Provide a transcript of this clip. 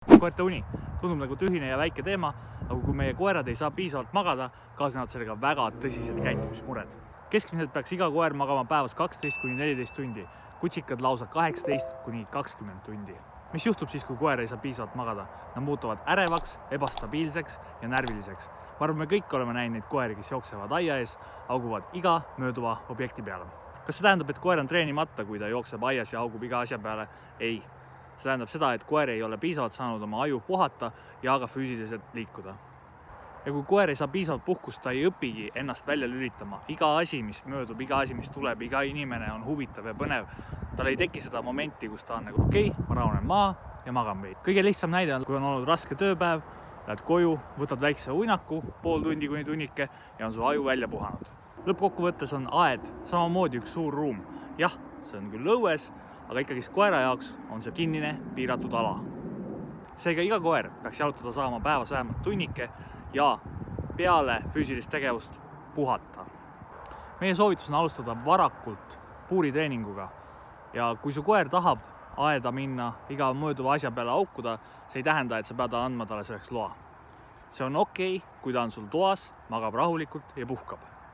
Koerte uni tundub nagu tühine ja väike teema, aga kui meie koerad ei saa piisavalt magada, kaasnevad sellega väga tõsised käitumismured. Keskmiselt peaks iga koer magama päevas 12–14 tundi, kutsikad lausa 18–20 tundi. Mis juhtub siis, kui koer ei saa piisavalt magada? Nad muutuvad ärevaks, ebastabiilseks ja närviliseks. Ma arvan, me kõik oleme näinud neid koeri, kes jooksevad aia ees, auguvad iga mööduva objekti peale. Kas see tähendab, et koer on treenimata, kui ta jookseb aias ja augub iga asja peale? Ei. See tähendab seda, et koer ei ole piisavalt saanud oma aju puhata ja ka füüsiliselt liikuda. Ja kui koer ei saa piisavalt puhkust, ta ei õpigi ennast välja lülitama. Iga asi, mis möödub, iga asi, mis tuleb, iga inimene on huvitav ja põnev. Tal ei teki seda momenti, kus ta on nagu okei, ma rahunen maha ja magan veidi. Kõige lihtsam näide on, kui on olnud raske tööpäev, lähed koju, võtad väikse uinaku, pool tundi kuni tunnike ja on su aju välja puhanud. Lõppkokkuvõttes on aed samamoodi üks suur ruum. Jah, see on küll õues, aga ikkagi koera jaoks on see kinnine, piiratud ala. Seega iga koer peaks jalutada saama päevas vähemalt tunnike ja peale füüsilist tegevust puhata. Meie soovitus on alustada varakult puuritreeninguga ja kui su koer tahab aeda minna iga mööduva asja peale aukuda, see ei tähenda, et sa pead andma talle selleks loa. See on okei, kui ta on sul toas, magab rahulikult ja puhkab.